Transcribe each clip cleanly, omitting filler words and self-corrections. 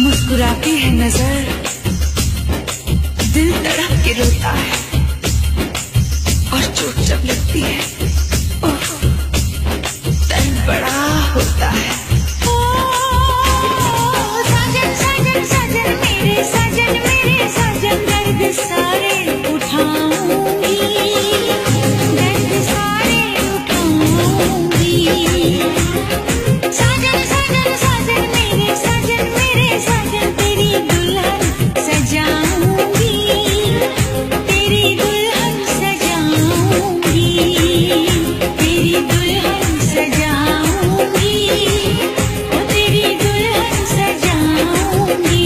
मुस्कुराती है नजर, दिल तड़प के रोता है, और चोट जब लगती है दर्द बड़ा होता है। साजन साजन साजन मेरे साजन दर्द सारे उठाऊंगी, दर्द सारे उठाऊंगी। साजन साजन साजन मेरे साजन तेरी दुल्हन सजाऊंगी, तेरी दुल्हन सजाऊंगी, तेरी दुल्हन सजाऊंगी, ओ तेरी दुल्हन सजाऊंगी।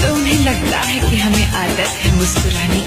तो उन्हें लगता है कि हमें आदत है मुस्कुराने